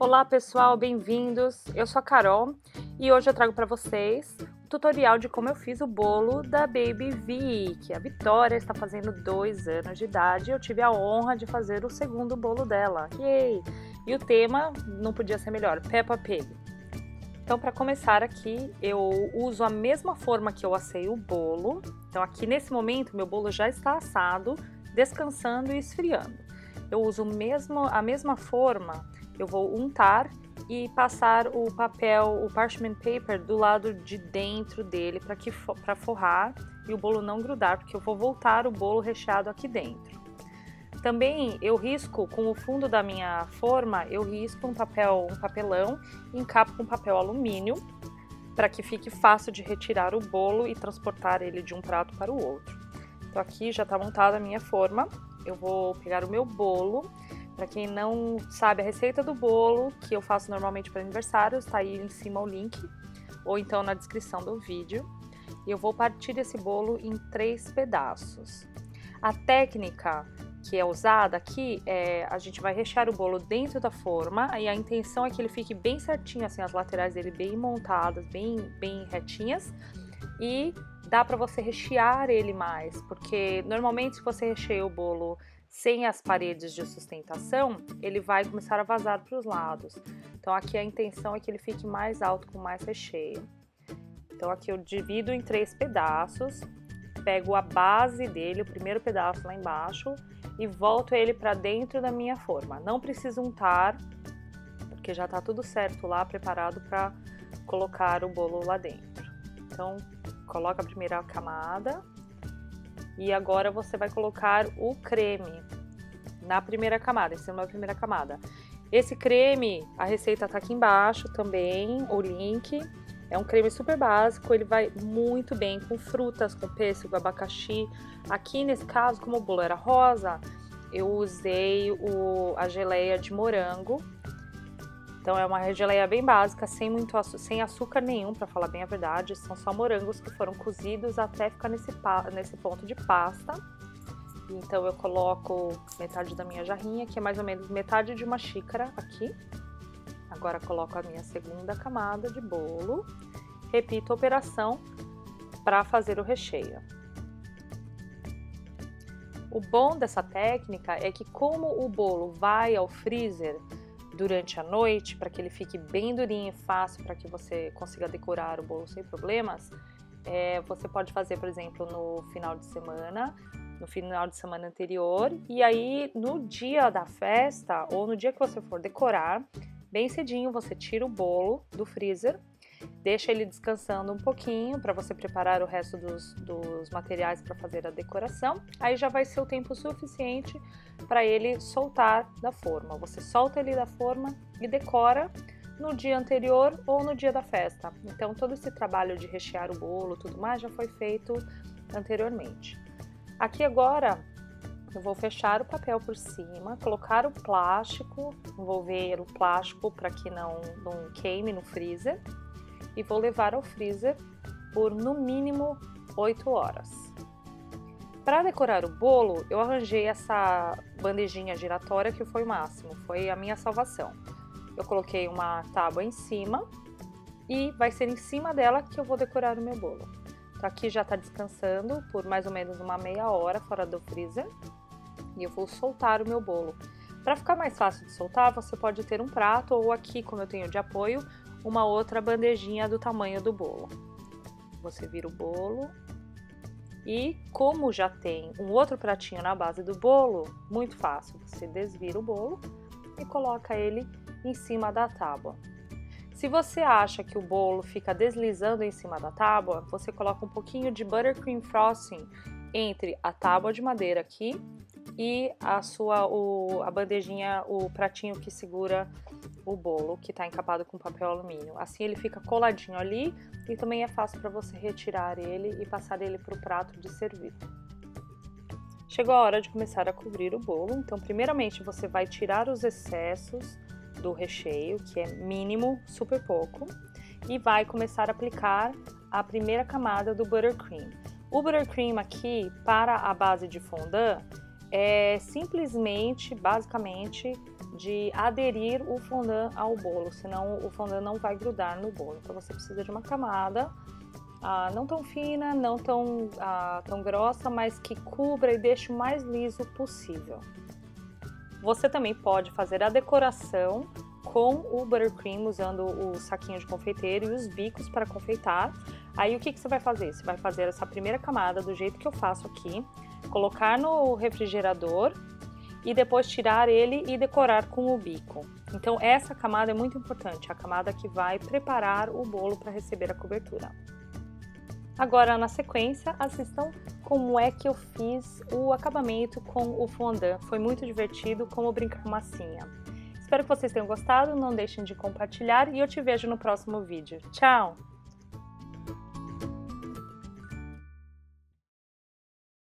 Olá pessoal, bem-vindos! Eu sou a Carol e hoje eu trago para vocês um tutorial de como eu fiz o bolo da Baby Vi, que a Vitória está fazendo 2 anos de idade e eu tive a honra de fazer o segundo bolo dela. Yay! E o tema não podia ser melhor, Peppa Pig. Então, para começar aqui, eu uso a mesma forma que eu assei o bolo. Então, aqui nesse momento, meu bolo já está assado, descansando e esfriando. Eu uso a mesma forma, eu vou untar e passar o papel, o parchment paper do lado de dentro dele para forrar e o bolo não grudar, porque eu vou voltar o bolo recheado aqui dentro. Também eu risco com o fundo da minha forma, eu risco um papelão e encapo com papel alumínio para que fique fácil de retirar o bolo e transportar ele de um prato para o outro. Então aqui já está montada a minha forma, eu vou pegar o meu bolo. Para quem não sabe a receita do bolo, que eu faço normalmente para aniversários, está aí em cima o link, ou então na descrição do vídeo. E eu vou partir esse bolo em 3 pedaços. A técnica que é usada aqui é a gente vai rechear o bolo dentro da forma e a intenção é que ele fique bem certinho, assim, as laterais dele bem montadas, bem retinhas, e dá para você rechear ele mais, porque normalmente se você recheia o bolo sem as paredes de sustentação, ele vai começar a vazar para os lados. Então aqui a intenção é que ele fique mais alto com mais recheio. Então aqui eu divido em 3 pedaços, pego a base dele, o primeiro pedaço lá embaixo, e volto ele para dentro da minha forma. Não preciso untar, porque já está tudo certo lá, preparado para colocar o bolo lá dentro. Então coloca a primeira camada. E agora você vai colocar o creme na primeira camada, em cima da primeira camada. Esse creme, a receita tá aqui embaixo também, o link. É um creme super básico, ele vai muito bem com frutas, com pêssego, abacaxi. Aqui nesse caso, como o bolo era rosa, eu usei a geleia de morango. Então é uma geleia bem básica, sem açúcar nenhum, para falar bem a verdade. São só morangos que foram cozidos até ficar nesse ponto de pasta. Então eu coloco metade da minha jarrinha, que é mais ou menos metade de uma xícara aqui. Agora coloco a minha segunda camada de bolo. Repito a operação para fazer o recheio. O bom dessa técnica é que como o bolo vai ao freezer durante a noite, para que ele fique bem durinho e fácil, para que você consiga decorar o bolo sem problemas, você pode fazer, por exemplo, no final de semana anterior, e aí no dia da festa, ou no dia que você for decorar, bem cedinho você tira o bolo do freezer, deixa ele descansando um pouquinho para você preparar o resto dos materiais para fazer a decoração. Aí já vai ser o tempo suficiente para ele soltar da forma. Você solta ele da forma e decora no dia anterior ou no dia da festa. Então todo esse trabalho de rechear o bolo, tudo mais, já foi feito anteriormente. Aqui agora eu vou fechar o papel por cima, colocar o plástico, envolver o plástico para que não queime no freezer. E vou levar ao freezer por no mínimo 8 horas. Para decorar o bolo, eu arranjei essa bandejinha giratória que foi o máximo, foi a minha salvação. Eu coloquei uma tábua em cima e vai ser em cima dela que eu vou decorar o meu bolo. Então aqui já está descansando por mais ou menos uma meia hora fora do freezer e eu vou soltar o meu bolo. Para ficar mais fácil de soltar, você pode ter um prato ou aqui, como eu tenho de apoio, uma outra bandejinha do tamanho do bolo. Você vira o bolo e, como já tem um outro pratinho na base do bolo, muito fácil, você desvira o bolo e coloca ele em cima da tábua. Se você acha que o bolo fica deslizando em cima da tábua, você coloca um pouquinho de buttercream frosting entre a tábua de madeira aqui e a bandejinha, o pratinho que segura o bolo, que está encapado com papel alumínio. Assim ele fica coladinho ali e também é fácil para você retirar ele e passar ele para o prato de servir. Chegou a hora de começar a cobrir o bolo, então primeiramente você vai tirar os excessos do recheio, que é mínimo, super pouco, e vai começar a aplicar a primeira camada do buttercream. O buttercream aqui, para a base de fondant, é simplesmente, basicamente, de aderir o fondant ao bolo, senão o fondant não vai grudar no bolo. Então você precisa de uma camada não tão fina, não tão grossa, mas que cubra e deixe o mais liso possível. Você também pode fazer a decoração com o buttercream, usando o saquinho de confeiteiro e os bicos para confeitar. Aí o que você vai fazer? Você vai fazer essa primeira camada do jeito que eu faço aqui, colocar no refrigerador e depois tirar ele e decorar com o bico. Então essa camada é muito importante, a camada que vai preparar o bolo para receber a cobertura. Agora, na sequência, assistam como é que eu fiz o acabamento com o fondant. Foi muito divertido, como brincar com massinha. Espero que vocês tenham gostado, não deixem de compartilhar e eu te vejo no próximo vídeo. Tchau!